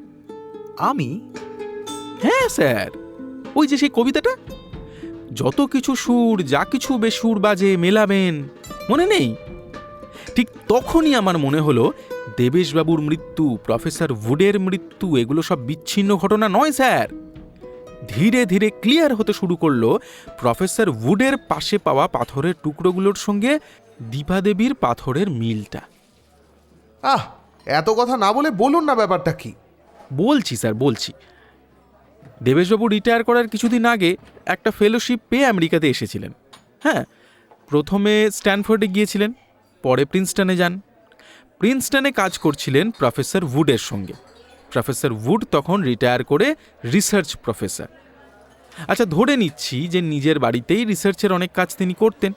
Speaker 2: আমি?
Speaker 4: হ্যাঁ স্যার, ওই যে সেই কবিতাটা, যত কিছু সুর যা কিছু বেসুর বাজে মেলাবেন, মনে নেই? ঠিক তখনই আমার মনে হলো দেবেশবাবুর মৃত্যু, প্রফেসর উডের মৃত্যু, এগুলো সব বিচ্ছিন্ন ঘটনা নয় স্যার। ধীরে ধীরে ক্লিয়ার হতে শুরু করলো প্রফেসর উডের পাশে পাওয়া পাথরের টুকরোগুলোর সঙ্গে দীপা দেবীর পাথরের মিলটা।
Speaker 8: এত কথা না বলে বলুন না ব্যাপারটা কি।
Speaker 4: বলছি স্যার, বলছি। দেবেশবাবু রিটায়ার করার কিছুদিন আগে একটা ফেলোশিপ পেয়ে আমেরিকাতে এসেছিলেন। হ্যাঁ, প্রথমে স্ট্যানফোর্ডে গিয়েছিলেন, পরে প্রিন্সটনে যান। প্রিন্সটনে কাজ করছিলেন প্রফেসর উডের সঙ্গে। প্রফেসর উড তখন রিটায়ার করে রিসার্চ প্রফেসর। আচ্ছা, ধরে নিচ্ছি যে নিজের বাড়িতেই রিসার্চের অনেক কাজ তিনি করতেন।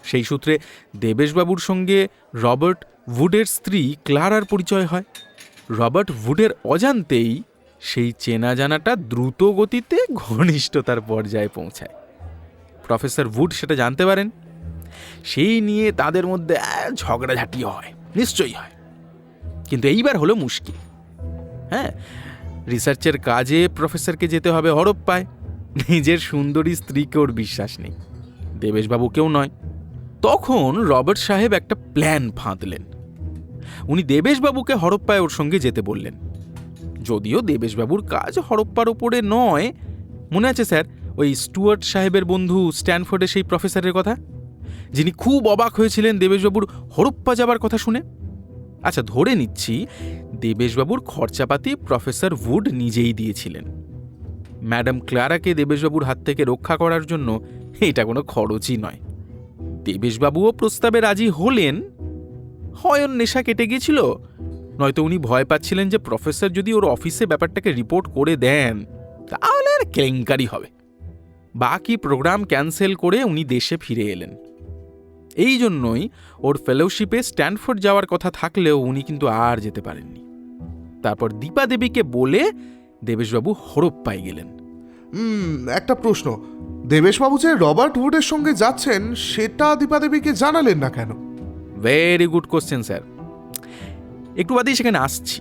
Speaker 4: সেই সূত্রে দেবেশবাবুর সঙ্গে রবার্ট উডের স্ত্রী ক্লারার পরিচয় হয়। রবার্ট উডের অজান্তেই সেই চেনা জানাটা দ্রুত গতিতে ঘনিষ্ঠতার পর্যায়ে পৌঁছায়। প্রফেসর উড সেটা জানতে পারেন। সেই নিয়ে তাদের মধ্যে ঝগড়াঝাটি হয়, নিশ্চয়ই হয়। কিন্তু এইবার হলো মুশকিল। হ্যাঁ, রিসার্চের কাজে প্রফেসরকে যেতে হবে হরপ্পায়। নিজের সুন্দরী স্ত্রীকে ওর বিশ্বাস নেই, দেবেশবাবুকেও নয়। তখন রবার্ট সাহেব একটা প্ল্যান ফাঁদলেন। উনি দেবেশবাবুকে হরপ্পায় ওর সঙ্গে যেতে বললেন। যদিও দেবেশবাবুর কাজ হরপ্পার ওপরে নয়। মনে আছে স্যার ওই স্টুয়ার্ট সাহেবের বন্ধু স্ট্যানফোর্ডের সেই প্রফেসরের কথা, যিনি খুব অবাক হয়েছিলেন দেবেশবাবুর হরপ্পা যাবার কথা শুনে? আচ্ছা, ধরে নিচ্ছি দেবেশবাবুর খরচাপাতি প্রফেসর উড নিজেই দিয়েছিলেন। ম্যাডাম ক্লারাকে দেবেশবাবুর হাত থেকে রক্ষা করার জন্য এটা কোনো খরচই নয়। দেবেশবাবুও প্রস্তাবে রাজি হলেন। হয় ওর নেশা কেটে গিয়েছিল, নয়তো উনি ভয় পাচ্ছিলেন যে প্রফেসর যদি ওর অফিসে ব্যাপারটাকে রিপোর্ট করে দেন তাহলে আর কেলেঙ্কারি হবে। বাকি প্রোগ্রাম ক্যান্সেল করে উনি দেশে ফিরে এলেন। এই জন্যই ওর ফেলোশিপে স্ট্যানফোর্ড যাওয়ার কথা থাকলেও উনি কিন্তু আর যেতে পারেননি। তারপর দীপা দেবীকে বলে দেবেশবাবু হরপ্পায় গেলেন।
Speaker 8: একটা প্রশ্ন, দেবেশবাবু যে রবার্ট উডের সঙ্গে যাচ্ছেন সেটা দীপা দেবীকে জানালেন না কেন?
Speaker 4: ভেরি গুড কোশ্চেন স্যার, একটু বাদেই সেখানে আসছি।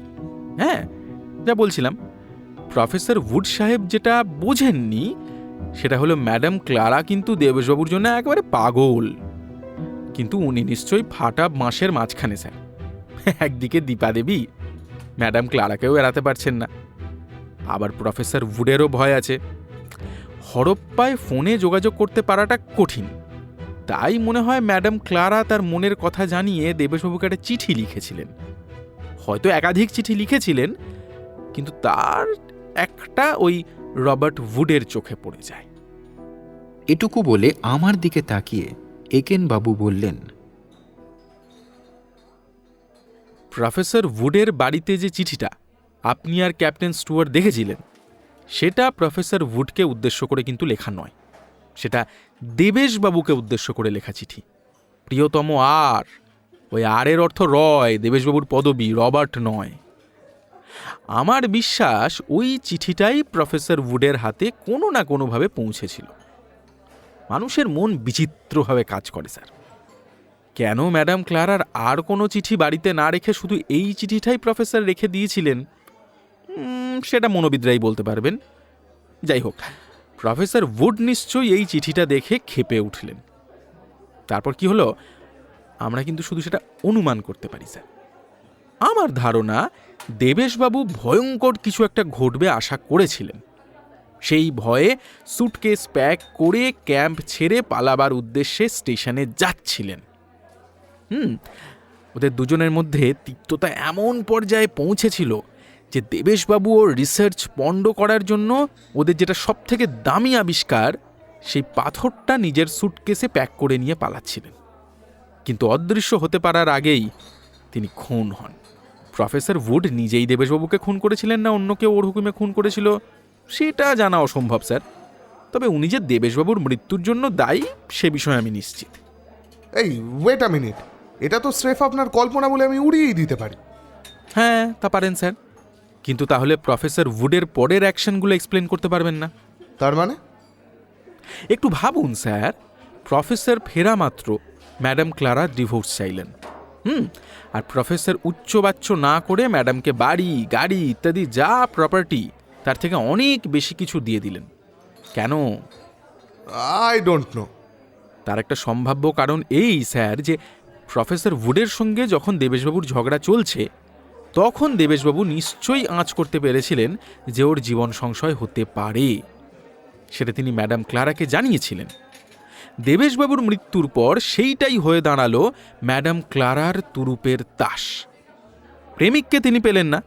Speaker 4: হ্যাঁ, যা বলছিলাম, প্রফেসর উড সাহেব যেটা বোঝেননি সেটা হলো ম্যাডাম ক্লারা কিন্তু দেবেশবাবুর জন্য একেবারে পাগল। কিন্তু উনি নিশ্চয়ই ফাটা মাসের মাঝখানে স্যার। একদিকে দীপা দেবী ম্যাডাম ক্লারাকেও এড়াতে পারছেন না, আবার প্রফেসর উডেরও ভয় আছে। হরপ্পায় ফোনে যোগাযোগ করতে পারাটা কঠিন। তাই মনে হয় ম্যাডাম ক্লারা তার মনের কথা জানিয়ে দেবেশবাবুকে একটা চিঠি লিখেছিলেন। হয়তো একাধিক চিঠি লিখেছিলেন, কিন্তু তার একটা ওই রবার্ট উডের চোখে পড়ে যায়।
Speaker 2: এটুকু বলে আমার দিকে তাকিয়ে একেনবাবু বললেন,
Speaker 4: প্রফেসর উডের বাড়িতে যে চিঠিটা আপনি আর ক্যাপ্টেন স্টুয়ার্ট দেখেছিলেন, সেটা প্রফেসর উডকে উদ্দেশ্য করে কিন্তু লেখা নয়। সেটা দেবেশবাবুকে উদ্দেশ্য করে লেখা চিঠি। প্রিয়তম আর, ওই আরের অর্থ রয়, দেবেশবাবুর পদবী, রবার্ট নয়। আমার বিশ্বাস ওই চিঠিটাই প্রফেসর উডের হাতে কোনো না কোনোভাবে পৌঁছেছিল। মানুষের মন বিচিত্রভাবে কাজ করে স্যার। কেন ম্যাডাম ক্লারার আর কোনো চিঠি বাড়িতে না রেখে শুধু এই চিঠিটাই প্রফেসর রেখে দিয়েছিলেন, সেটা মনোবিদরাই বলতে পারবেন। যাই হোক, প্রফেসর উড নিশ্চয়ই এই চিঠিটা দেখে ক্ষেপে উঠলেন। তারপর কি হলো আমরা কিন্তু শুধু সেটা অনুমান করতে পারি স্যার। আমার ধারণা দেবেশবাবু ভয়ঙ্কর কিছু একটা ঘটবে আশা করেছিলেন। সেই ভয়ে সুটকেস প্যাক করে ক্যাম্প ছেড়ে পালাবার উদ্দেশ্যে স্টেশনে যাচ্ছিলেন। ওদের দুজনের মধ্যে তিক্ততা এমন পর্যায়ে পৌঁছেছিল যে দেবেশবাবু ওর রিসার্চ পণ্ড করার জন্য ওদের যেটা সব থেকে দামি আবিষ্কার, সেই পাথরটা নিজের সুটকেসে প্যাক করে নিয়ে পালাচ্ছিলেন। কিন্তু অদৃশ্য হতে পারার আগেই তিনি খুন হন। প্রফেসর উড নিজেই দেবেশবাবুকে খুন করেছিলেন না অন্য কেউ ওর হুকুমে খুন করেছিল সেটা জানা অসম্ভব স্যার। তবে উনি যে দেবেশবাবুর মৃত্যুর জন্য দায়ী সে বিষয়ে আমি নিশ্চিত।
Speaker 8: এই ওয়েট আ মিনিট, এটা তো স্রেফ আপনার কল্পনা বলে আমি উড়িয়েই দিতে পারি।
Speaker 4: হ্যাঁ, তা পারেন স্যার, কিন্তু তাহলে প্রফেসর উডের পরের অ্যাকশনগুলো এক্সপ্লেন করতে পারবেন না।
Speaker 8: তার মানে?
Speaker 4: একটু ভাবুন স্যার, প্রফেসর ফেরা মাত্র ম্যাডাম ক্লারা ডিভোর্স চাইলেন। আর প্রফেসর উচ্চবাচ্য না করে ম্যাডামকে বাড়ি, গাড়ি ইত্যাদি যা প্রপার্টি তার থেকে অনেক বেশি কিছু দিয়ে দিলেন। কেন?
Speaker 8: I don't know.
Speaker 4: তার একটা সম্ভাব্য কারণ এই স্যার যে প্রফেসর উডের সঙ্গে যখন দেবেশবাবুর ঝগড়া চলছে তখন দেবেশবাবু নিশ্চয়ই আঁচ করতে পেরেছিলেন যে ওর জীবন সংশয় হতে পারে। সেটা তিনি ম্যাডাম ক্লারাকে জানিয়েছিলেন। দেবেশবাবুর মৃত্যুর পর সেইটাই হয়ে দাঁড়ালো ম্যাডাম ক্লারার তুরুপের তাস। প্রেমিককে তিনি পেলেন না,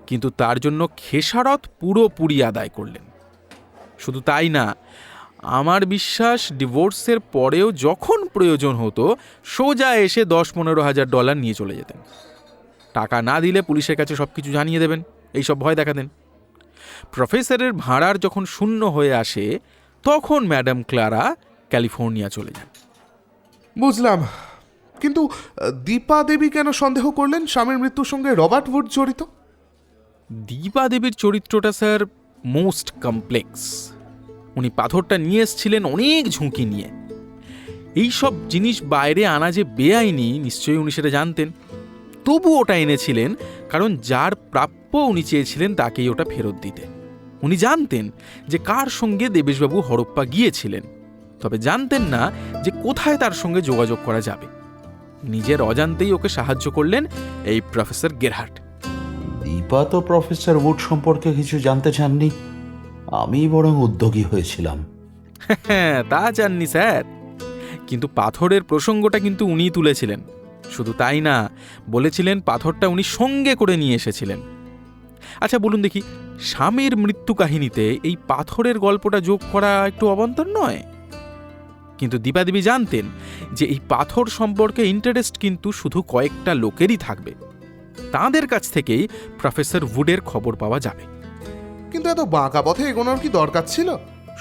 Speaker 4: কিন্তু তার জন্য খেসারত পুরোপুরি আদায় করলেন। শুধু তাই না, আমার বিশ্বাস ডিভোর্সের পরেও যখন প্রয়োজন হতো সোজা এসে 10-15 হাজার ডলার নিয়ে চলে যেতেন। টাকা না দিলে পুলিশের কাছে সব কিছু জানিয়ে দেবেন, এইসব ভয় দেখাতেন। প্রফেসরের ভাড়ার যখন শূন্য হয়ে আসে তখন ম্যাডাম ক্লারা ক্যালিফোর্নিয়া চলে যান।
Speaker 8: বুঝলাম, কিন্তু দীপা দেবী কেন সন্দেহ করলেন স্বামীর মৃত্যুর সঙ্গে রবার্ট উড জড়িত?
Speaker 4: দীপা দেবীর চরিত্রটা স্যার মোস্ট কমপ্লেক্স। উনি পাথরটা নিয়ে এসেছিলেন অনেক ঝুঁকি নিয়ে। এই সব জিনিস বাইরে আনা যে বেআইনি, নিশ্চয়ই উনি সেটা জানতেন। তবু ওটা এনেছিলেন কারণ যার প্রাপ্য উনি চেয়েছিলেন তাকেই ওটা ফেরত দিতে। উনি জানতেন যে কার সঙ্গে দেবেশবাবু হরপ্পা গিয়েছিলেন, তবে জানতেন না যে কোথায় তার সঙ্গে যোগাযোগ করা যাবে। নিজের অজান্তেই ওকে সাহায্য করলেন এই প্রফেসর গেরহার্ট।
Speaker 10: দীপা তো প্রফেসর উড সম্পর্কে কিছু জানতে চাননি, আমি বরং উদ্যোগী হয়েছিলাম।
Speaker 4: হ্যাঁ, তা জাননি স্যার, কিন্তু পাথরের প্রসঙ্গটা কিন্তু উনিই তুলেছিলেন। শুধু তাই না, বলেছিলেন পাথরটা উনি সঙ্গে করে নিয়ে এসেছিলেন। আচ্ছা বলুন দেখি, স্বামীর মৃত্যু কাহিনীতে এই পাথরের গল্পটা যোগ করা একটু অবান্তর নয়? কিন্তু দীপাদেবী জানতেন যে এই পাথর সম্পর্কে ইন্টারেস্ট কিন্তু শুধু কয়েকটা লোকেরই থাকবে। তাঁদের কাছ থেকেই প্রফেসর উডের খবর পাওয়া যাবে।
Speaker 8: কিন্তু এত বাঁকা পথে এগোনোর কি দরকার ছিল?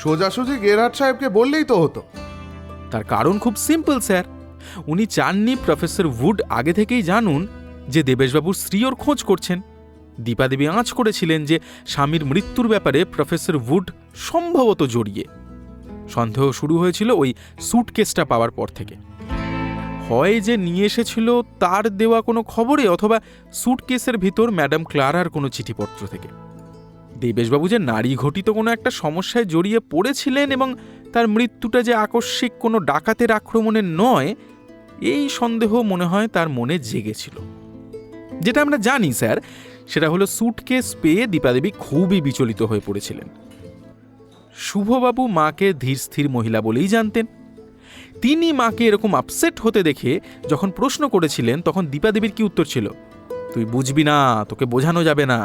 Speaker 8: সোজাসুজি গেরহার্ট সাহেবকে বললেই তো হতো।
Speaker 4: তার কারণ খুব সিম্পল স্যার। উনি চাননি প্রফেসর উড আগে থেকেই জানুন যে দেবেশবাবুর স্ত্রী ওর খোঁজ করছেন। দীপাদেবী আঁচ করেছিলেন যে স্বামীর মৃত্যুর ব্যাপারে প্রফেসর উড সম্ভবত জড়িয়ে। সন্দেহ শুরু হয়েছিল ওই স্যুটকেসটা পাওয়ার পর থেকে। হয় যে নিয়ে এসেছিল তার দেওয়া কোনো খবরে, অথবা স্যুটকেসের ভিতর ম্যাডাম ক্লারার কোনো চিঠিপত্র থেকে। দেবেশবাবু যে নারী ঘটিত কোনো একটা সমস্যায় জড়িয়ে পড়েছিলেন এবং তার মৃত্যুটা যে আকস্মিক কোনো ডাকাতের আক্রমণের নয়, এই সন্দেহ মনে হয় তার মনে জেগেছিল। যেটা আমরা জানি স্যার, সেটা হলো স্যুটকেস পেয়ে দীপাদেবী খুবই বিচলিত হয়ে পড়েছিলেন। শুভবাবু মাকে ধীরস্থির মহিলা বলেই জানতেন। তিনি মাকে এরকম আপসেট হতে দেখে যখন প্রশ্ন করেছিলেন, তখন দীপাদেবীর কি উত্তর ছিল? তুই বুঝবি না, তোকে বোঝানো যাবে না।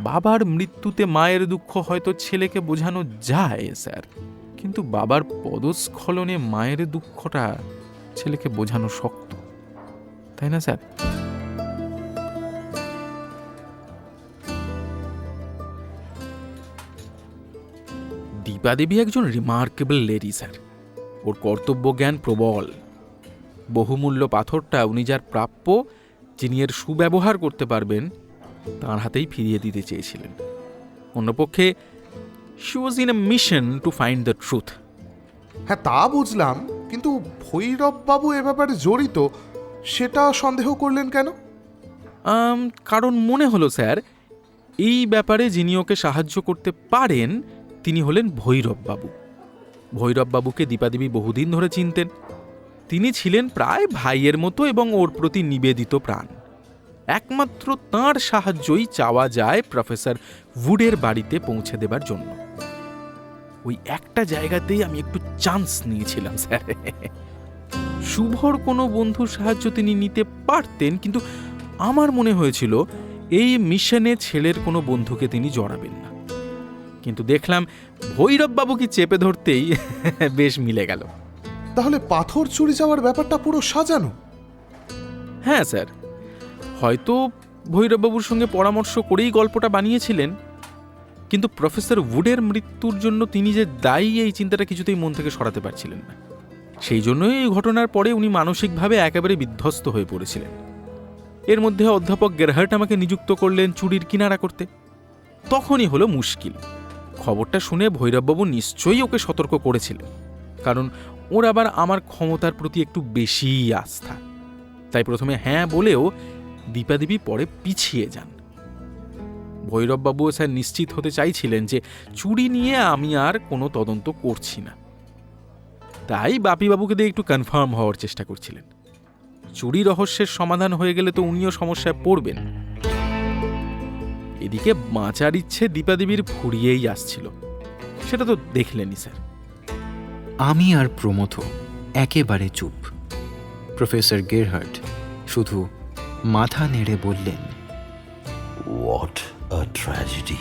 Speaker 4: বাবার মৃত্যুতে মায়ের দুঃখ হয়তো ছেলেকে বোঝানো যায় স্যার, কিন্তু বাবার পদস্খলনে মায়ের দুঃখটা ছেলেকে বোঝানো শক্ত, তাই না স্যার? দীপাদেবী একজন রিমার্কেবল লেডি স্যার। ওর কর্তব্য জ্ঞান প্রবল। বহুমূল্য পাথরটা উনি যার প্রাপ্য, যিনি এর সুব্যবহার করতে পারবেন, তাঁর হাতেই ফিরিয়ে দিতে চেয়েছিলেন। অন্যপক্ষে she was in a mission to find the truth.
Speaker 8: হ্যাঁ, তা বুঝলাম, কিন্তু ভৈরববাবু এ ব্যাপারে জড়িত সেটা সন্দেহ করলেন কেন?
Speaker 4: কারণ মনে হলো স্যার, এই ব্যাপারে যিনি ওকে সাহায্য করতে পারেন তিনি হলেন ভৈরববাবু। ভৈরববাবুকে দীপাদেবী বহুদিন ধরে চিনতেন। তিনি ছিলেন প্রায় ভাইয়ের মতো এবং ওর প্রতি নিবেদিত প্রাণ। একমাত্র তাঁর সাহায্যই চাওয়া যায় প্রফেসর উডের বাড়িতে পৌঁছে দেবার জন্য। ওই একটা জায়গাতেই আমি একটু চান্স নিয়েছিলাম স্যার। শুভর কোনো বন্ধুর সাহায্য তিনি নিতে পারতেন, কিন্তু আমার মনে হয়েছিল এই মিশনে ছেলের কোনো বন্ধুকে তিনি জড়াবেন না। কিন্তু দেখলাম ভৈরববাবু কি চেপে ধরতেই বেশ মিলে গেল।
Speaker 8: তাহলে পাথর চুরি যাওয়ার ব্যাপারটা পুরো সাজানো?
Speaker 4: হ্যাঁ স্যার, হয়তো ভৈরববাবুর সঙ্গে পরামর্শ করেই গল্পটা বানিয়েছিলেন, কিন্তু প্রফেসর উডের মৃত্যুর জন্য তিনি যে দায়ী, এই চিন্তাটা কিছুতেই মন থেকে সরাতে পারছিলেন না। সেই জন্যই এই ঘটনার পরে উনি মানসিকভাবে একেবারে বিধ্বস্ত হয়ে পড়েছিলেন। এর মধ্যে অধ্যাপক গেরহার্ট আমাকে নিযুক্ত করলেন চুরির কিনারা করতে। তখনই হলো মুশকিল। খবরটা শুনে ভৈরববাবু নিশ্চয়ই ওকে সতর্ক করেছিলেন, কারণ ওর আবার আমার ক্ষমতার প্রতি একটু বেশিই আস্থা। তাই প্রথমে হ্যাঁ বলেও দীপাদেবী পরে পিছিয়ে যান। ভৈরববাবু স্যার নিশ্চিত হতে চাইছিলেন যে চুরি নিয়ে আমি আর কোনো তদন্ত করছি না। তাই বাপিবাবুকে দিয়ে একটু কনফার্ম হওয়ার চেষ্টা করছিলেন। চুরি রহস্যের সমাধান হয়ে গেলে তো উনিও সমস্যায় পড়বেন। এদিকে বাঁচার ইচ্ছে দীপাদেবীর ফুরিয়েই আসছিল, সেটা তো দেখলেনই স্যার।
Speaker 2: আমি আর প্রমথ একেবারে চুপ। প্রফেসর গেরহার্ট শুধু মাথা নেড়ে বললেন,
Speaker 10: হোয়াট আ ট্র্যাজেডি।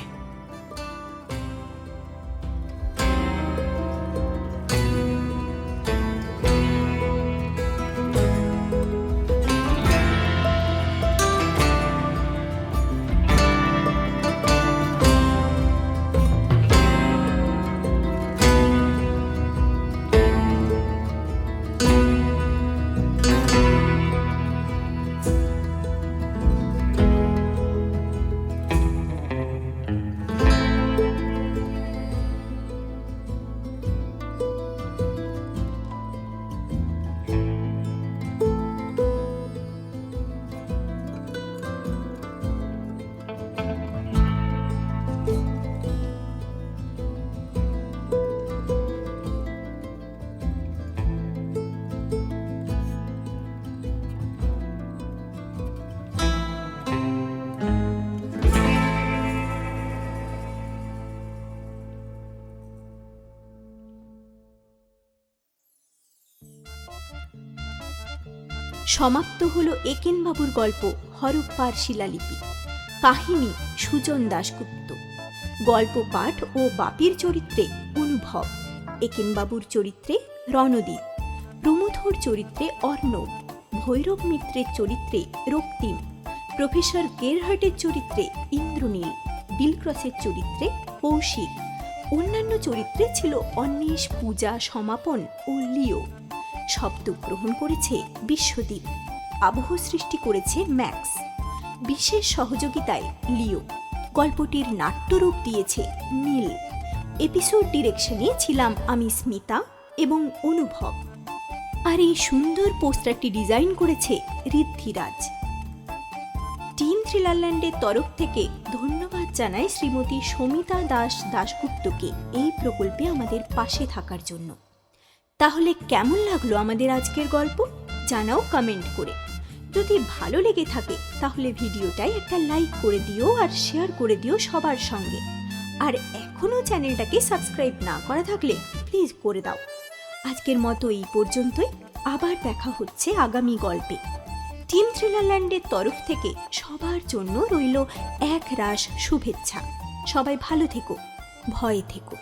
Speaker 1: সমাপ্ত হলো একেনবাবুর গল্প হরপ্পার শিলালিপি। কাহিনী সুজন দাশগুপ্ত, গল্প পাঠ ও বাপির চরিত্রে অনুভব, একেনবাবুর চরিত্রে রণদীপ, প্রমথর চরিত্রে অর্ণব, ভৈরব মিত্রের চরিত্রে রক্তিম, প্রফেসর গেরহার্টের চরিত্রে ইন্দ্রনীল, বিলক্রসের চরিত্রে কৌশিক। অন্যান্য চরিত্রে ছিল অন্বেষ, পূজা, সমাপন ও লিও। শব্দ গ্রহণ করেছে বিশ্বদীপ, আবহ সৃষ্টি করেছে ম্যাক্স, বিশেষ সহযোগিতায় লিও। গল্পটির নাট্যরূপ দিয়েছে নীল। এপিসোড ডিরেকশনে ছিলাম আমি স্মিতা এবং অনুভব। আর এই সুন্দর পোস্টারটি ডিজাইন করেছে ঋদ্ধিরাজ। টিম থ্রিলারল্যান্ডের তরফ থেকে ধন্যবাদ জানাই শ্রীমতী সমিতা দাস দাশগুপ্তকে এই প্রকল্পে আমাদের পাশে থাকার জন্য। তাহলে কেমন লাগলো আমাদের আজকের গল্প জানাও কমেন্ট করে। যদি ভালো লেগে থাকে তাহলে ভিডিওটাই একটা লাইক করে দিও আর শেয়ার করে দিও সবার সঙ্গে। আর এখনও চ্যানেলটাকে সাবস্ক্রাইব না করা থাকলে প্লিজ করে দাও। আজকের মতো এই পর্যন্তই, আবার দেখা হচ্ছে আগামী গল্পে। টিম থ্রিলারল্যান্ডের তরফ থেকে সবার জন্য রইল এক রাশ শুভেচ্ছা। সবাই ভালো থেকো, ভয়ে থেকো।